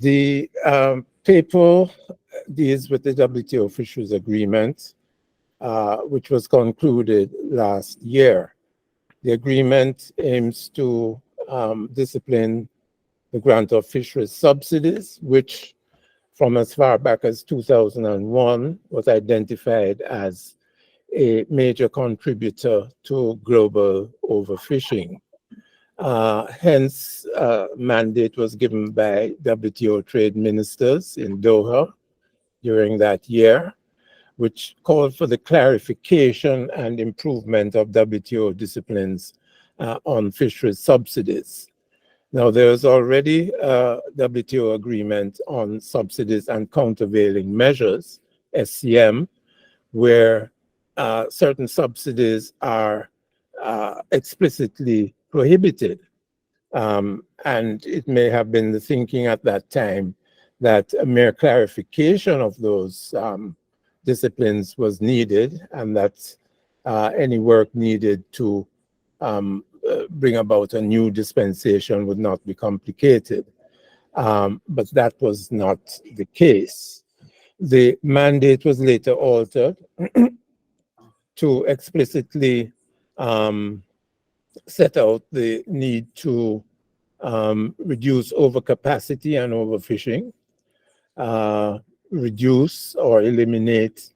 The paper deals with the WTO Fisheries Agreement, which was concluded last year. The agreement aims to discipline the grant of fisheries subsidies, which from as far back as 2001 was identified as a major contributor to global overfishing. Hence, mandate was given by WTO trade ministers in Doha during that year, which called for the clarification and improvement of WTO disciplines on fisheries subsidies. Now, there's already a WTO agreement on subsidies and countervailing measures, SCM, where certain subsidies are explicitly prohibited. And it may have been the thinking at that time that a mere clarification of those disciplines was needed, and that any work needed to bring about a new dispensation would not be complicated. But that was not the case. The mandate was later altered to explicitly set out the need to reduce overcapacity and overfishing, reduce or eliminate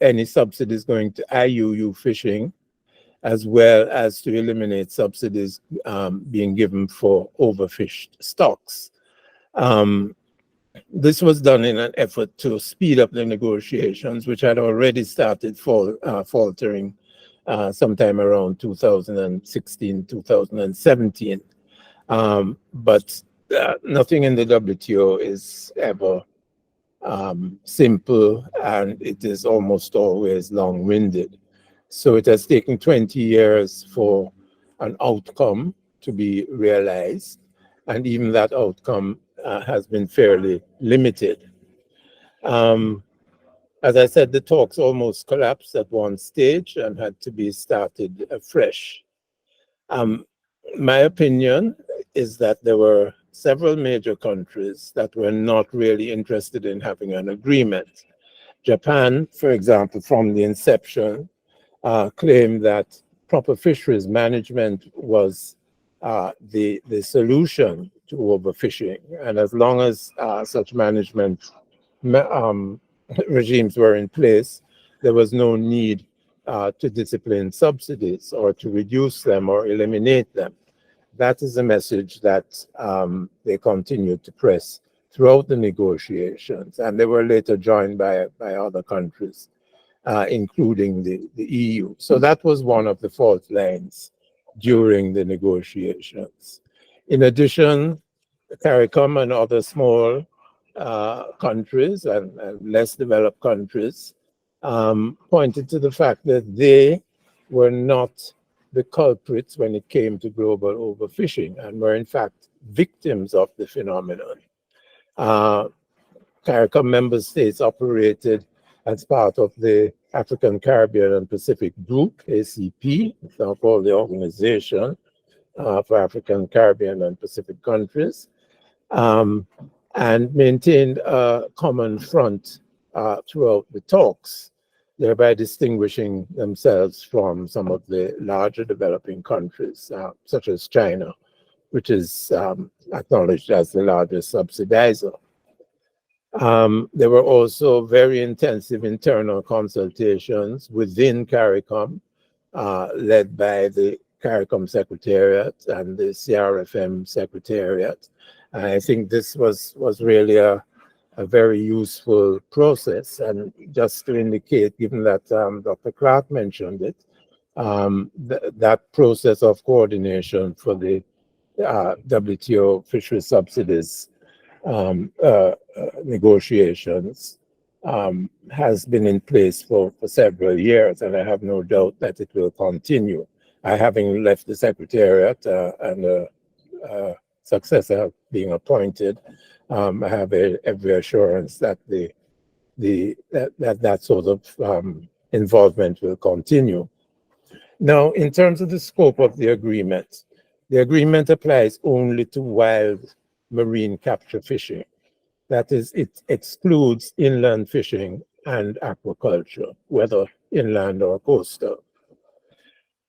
any subsidies going to IUU fishing, as well as to eliminate subsidies being given for overfished stocks. This was done in an effort to speed up the negotiations, which had already started faltering sometime around 2016, 2017. But nothing in the WTO is ever simple, and it is almost always long-winded. So it has taken 20 years for an outcome to be realized, and even that outcome has been fairly limited. As I said, the talks almost collapsed at one stage and had to be started afresh. My opinion is that there were several major countries that were not really interested in having an agreement. Japan, for example, from the inception, claimed that proper fisheries management was the solution to overfishing. And as long as such management regimes were in place, there was no need to discipline subsidies or to reduce them or eliminate them. That is a message that they continued to press throughout the negotiations, and they were later joined by other countries, including the EU. So that was one of the fault lines during the negotiations. In addition, CARICOM and other small countries and less developed countries pointed to the fact that they were not the culprits when it came to global overfishing, and were in fact victims of the phenomenon. CARICOM member states operated as part of the African, Caribbean, and Pacific Group, ACP, it's now called the Organization for African, Caribbean, and Pacific Countries, and maintained a common front throughout the talks, thereby distinguishing themselves from some of the larger developing countries, such as China, which is acknowledged as the largest subsidizer. There were also very intensive internal consultations within CARICOM, led by the CARICOM Secretariat and the CRFM Secretariat. And I think this was really a very useful process. And just to indicate, given that Dr. Clark mentioned it, that process of coordination for the WTO fisheries subsidies negotiations has been in place for several years, and I have no doubt that it will continue. I, having left the Secretariat and a successor being appointed, I have every assurance that that sort of involvement will continue. Now, in terms of the scope of the agreement applies only to wild marine capture fishing. That is, it excludes inland fishing and aquaculture, whether inland or coastal.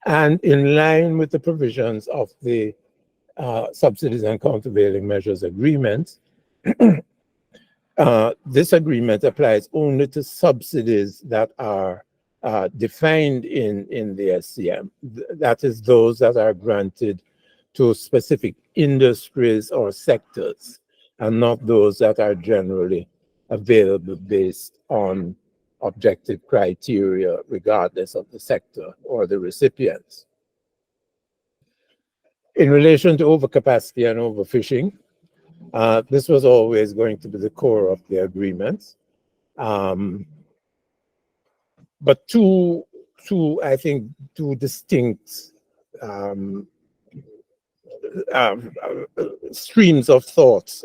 And in line with the provisions of the Subsidies and Countervailing Measures Agreement, this agreement applies only to subsidies that are defined in the SCM. That is, those that are granted to specific industries or sectors, and not those that are generally available based on objective criteria, regardless of the sector or the recipients. In relation to overcapacity and overfishing, this was always going to be the core of the agreement. But two distinct streams of thoughts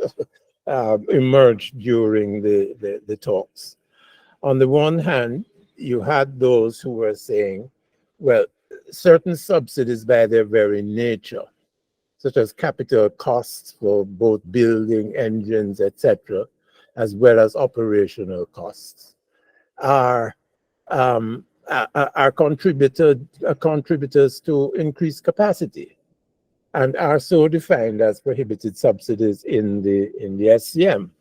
emerged during the talks. On the one hand, you had those who were saying, well, certain subsidies by their very nature, such as capital costs for both building engines, etc., as well as operational costs, are contributors to increased capacity and are so defined as prohibited subsidies in the SCM.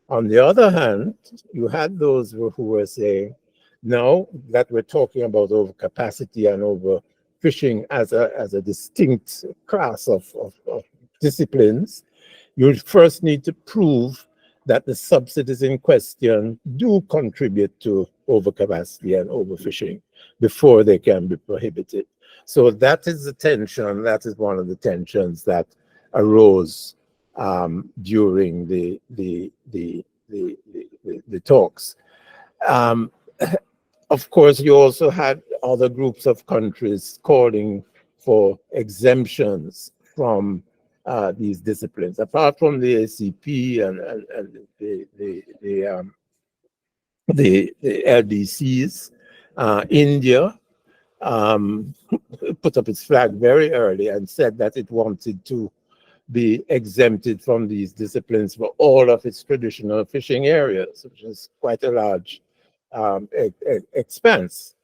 On the other hand, you had those who were saying, now that we're talking about overcapacity and overfishing as a distinct class of disciplines, you first need to prove that the subsidies in question do contribute to overcapacity and overfishing before they can be prohibited. So that is the tension. That is one of the tensions that arose during the talks. Of course, you also had other groups of countries calling for exemptions from these disciplines, apart from the ACP and the LDCs. India put up its flag very early and said that it wanted to be exempted from these disciplines for all of its traditional fishing areas, which is quite a large expense.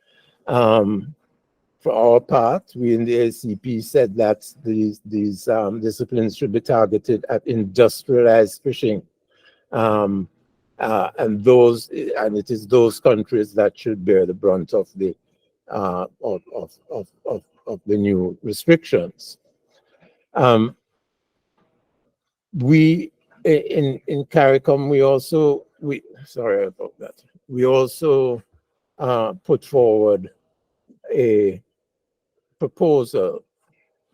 For our part, we in the ACP said that these disciplines should be targeted at industrialized fishing, and it is those countries that should bear the brunt of the new restrictions. We in CARICOM we also put forward a proposal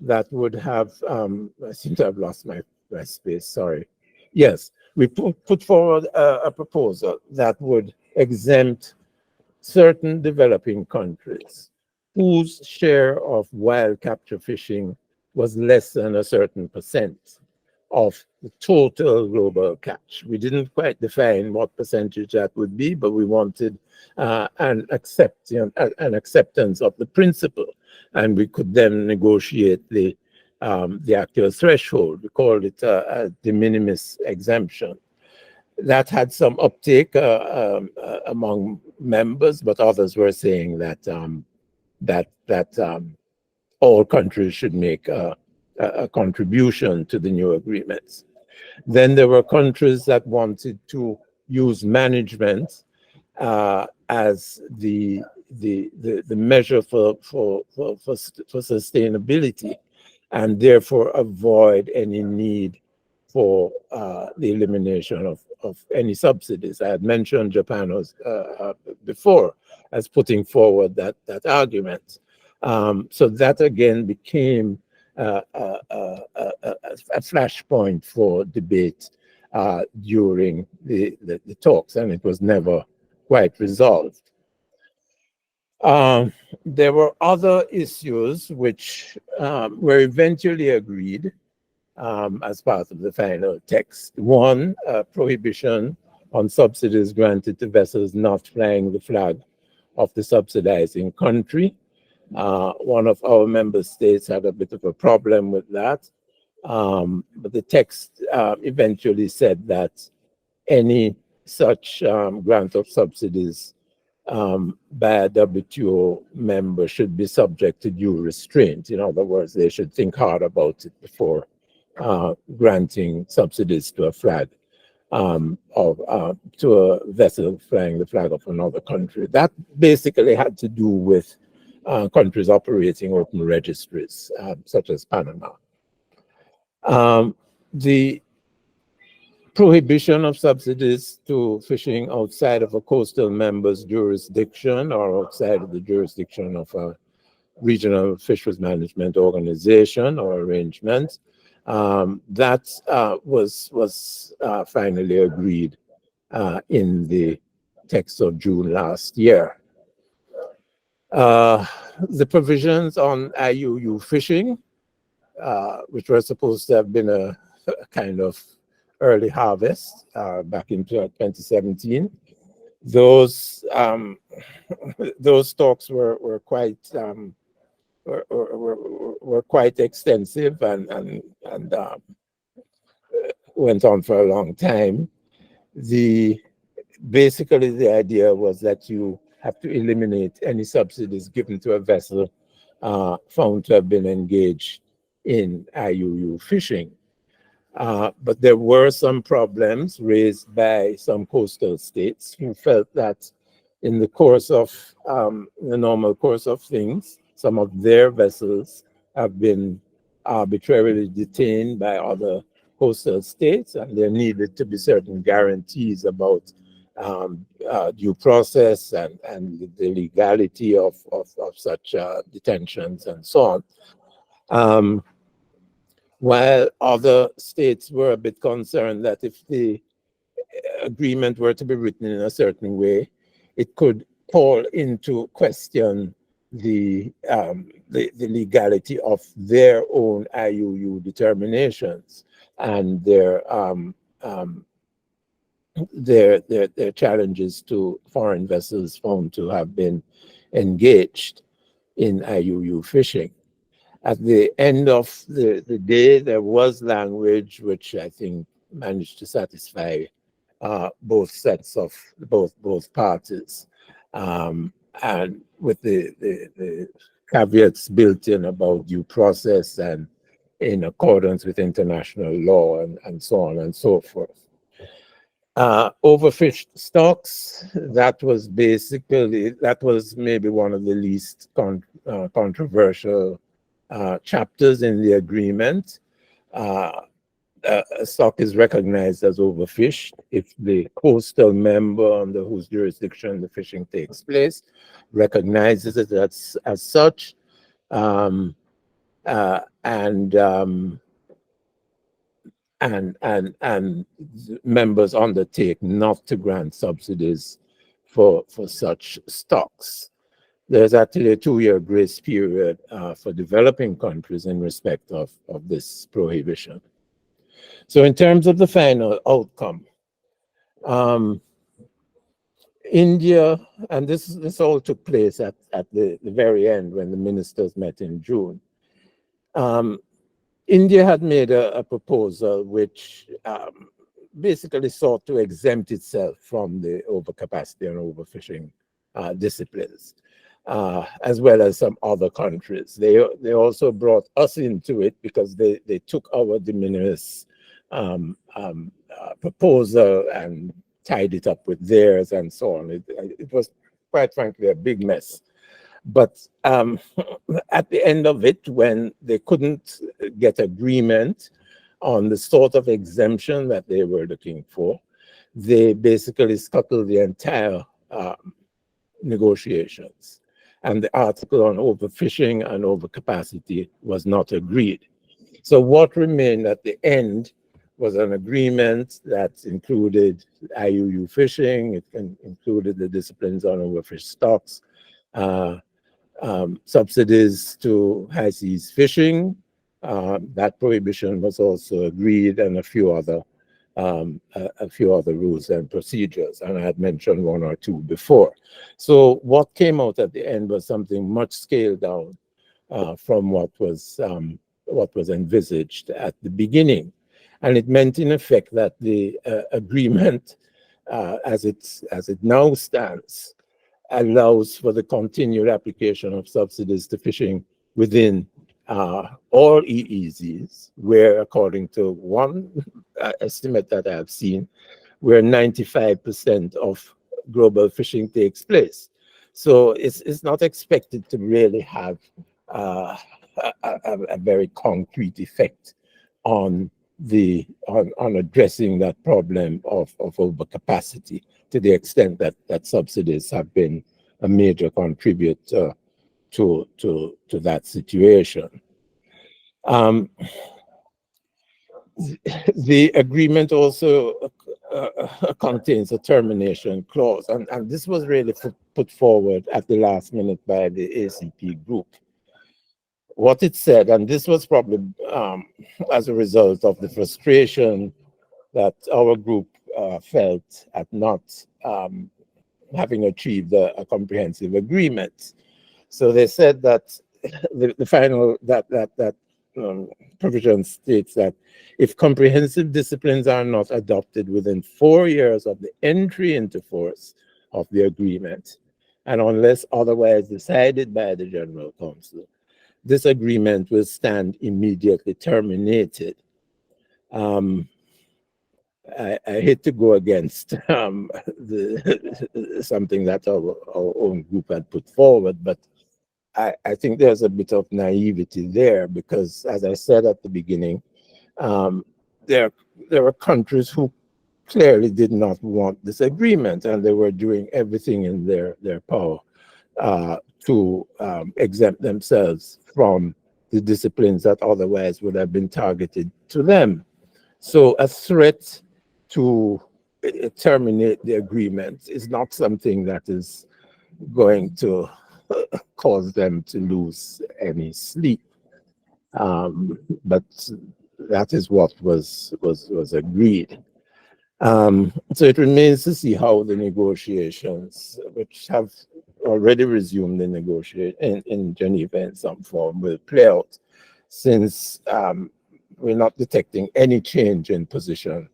that would have I seem to have lost my space, sorry. Yes, we put forward a proposal that would exempt certain developing countries whose share of wild capture fishing was less than a certain percent of the total global catch. We didn't quite define what percentage that would be, but we wanted an acceptance of the principle, and we could then negotiate the actual threshold. We called it a de minimis exemption. That had some uptake among members, but others were saying that all countries should make a contribution to the new agreements. Then there were countries that wanted to use management as the measure for sustainability, and therefore avoid any need for the elimination of any subsidies. I had mentioned Japan before as putting forward that argument. So that again became a flashpoint for debate during the talks, and it was never quite resolved. There were other issues which were eventually agreed as part of the final text. One, prohibition on subsidies granted to vessels not flying the flag of the subsidizing country. One of our member states had a bit of a problem with that. But the text eventually said that any such grant of subsidies by a WTO member should be subject to due restraint. In other words, they should think hard about it before granting subsidies to a flag to a vessel flying the flag of another country. That basically had to do with countries operating open registries, such as Panama. The prohibition of subsidies to fishing outside of a coastal member's jurisdiction or outside of the jurisdiction of a regional fisheries management organization or arrangement, that was finally agreed in the text of June last year. The provisions on IUU fishing, which were supposed to have been a kind of early harvest back in 2017, those talks were quite were quite extensive and went on for a long time. Basically the idea was that you have to eliminate any subsidies given to a vessel found to have been engaged in IUU fishing. But there were some problems raised by some coastal states who felt that in the course of the normal course of things, some of their vessels have been arbitrarily detained by other coastal states, and there needed to be certain guarantees about due process and the legality of such detentions and so on. While other states were a bit concerned that if the agreement were to be written in a certain way, it could call into question the legality of their own IUU determinations and their challenges to foreign vessels found to have been engaged in IUU fishing. At the end of the day, there was language which I think managed to satisfy both sets of both parties, and with the caveats built in about due process and in accordance with international law and so on and so forth. Overfished stocks, that was maybe one of the least controversial chapters in the agreement. A stock is recognized as overfished if the coastal member under whose jurisdiction the fishing takes place recognizes it as such, and members undertake not to grant subsidies for such stocks. There's actually a 2-year grace period for developing countries in respect of this prohibition. So in terms of the final outcome, India, and this all took place at the very end when the ministers met in June. India had made a proposal which basically sought to exempt itself from the overcapacity and overfishing disciplines, as well as some other countries. They also brought us into it because they took our de minimis proposal and tied it up with theirs and so on. It was quite frankly a big mess. But at the end of it, when they couldn't get agreement on the sort of exemption that they were looking for, they basically scuttled the entire negotiations. And the article on overfishing and overcapacity was not agreed. So what remained at the end was an agreement that included IUU fishing, it included the disciplines on overfished stocks, subsidies to high seas fishing. That prohibition was also agreed, and a few other rules and procedures, and I had mentioned 1 or 2 before. So what came out at the end was something much scaled down from what was what was envisaged at the beginning. And it meant, in effect, that the agreement, as it now stands, allows for the continued application of subsidies to fishing within all EEZs, where, according to one estimate that I have seen, where 95% of global fishing takes place. So it's not expected to really have a very concrete effect on on addressing that problem of overcapacity, to the extent that subsidies have been a major contributor to that situation. The agreement also contains a termination clause, and this was really put forward at the last minute by the ACP group. What it said, and this was probably as a result of the frustration that our group felt at not having achieved a comprehensive agreement. So they said that the final provision states that if comprehensive disciplines are not adopted within 4 years of the entry into force of the agreement, and unless otherwise decided by the General Council, this agreement will stand immediately terminated. I hate to go against something that our own group had put forward, but I think there's a bit of naivety there, because, as I said at the beginning, there were countries who clearly did not want this agreement, and they were doing everything in their power to exempt themselves from the disciplines that otherwise would have been targeted to them. So a threat to terminate the agreement is not something that is going to cause them to lose any sleep. But that is what was agreed. So it remains to see how the negotiations, which have already resumed in Geneva in some form, will play out, since we're not detecting any change in position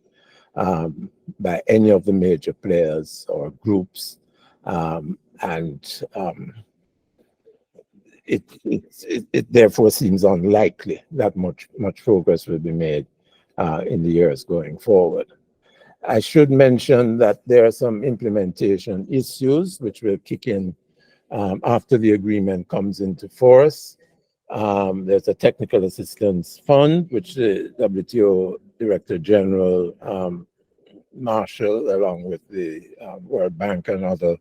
by any of the major players or groups, it therefore seems unlikely that much progress will be made in the years going forward. I should mention that there are some implementation issues which will kick in after the agreement comes into force. There's a technical assistance fund, which the WTO Director General marshaled along with the World Bank and other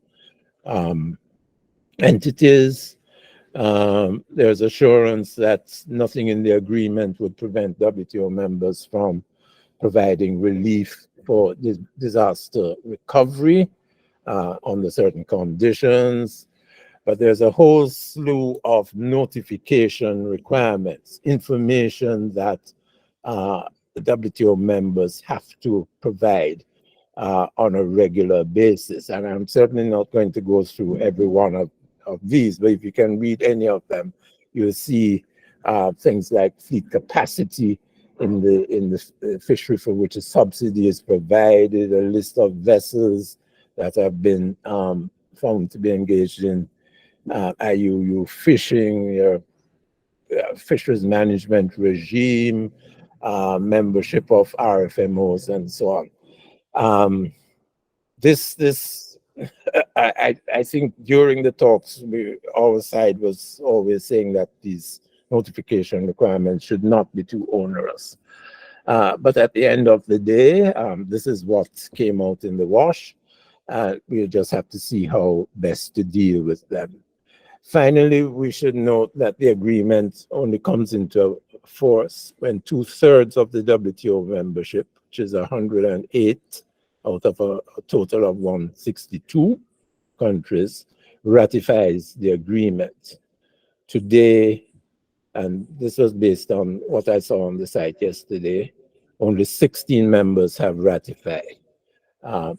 entities. There's assurance that nothing in the agreement would prevent WTO members from providing relief for disaster recovery under certain conditions. But there's a whole slew of notification requirements, information that the WTO members have to provide on a regular basis. And I'm certainly not going to go through every one of these, but if you can read any of them, you'll see things like fleet capacity in the fishery for which a subsidy is provided, a list of vessels that have been found to be engaged in IUU fishing, your fisheries management regime, membership of RFMOs, and so on. I think during the talks, our side was always saying that these notification requirements should not be too onerous. But at the end of the day, this is what came out in the wash. We'll just have to see how best to deal with them. Finally, we should note that the agreement only comes into force when 2/3 of the WTO membership, which is 108 out of a total of 162 countries, ratifies the agreement. Today, and this was based on what I saw on the site yesterday, only 16 members have ratified,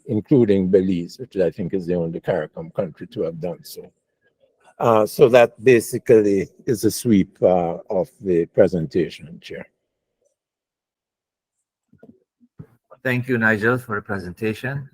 including Belize, which I think is the only CARICOM country to have done so. So that basically is a sweep of the presentation, Chair. Thank you, Nigel, for the presentation.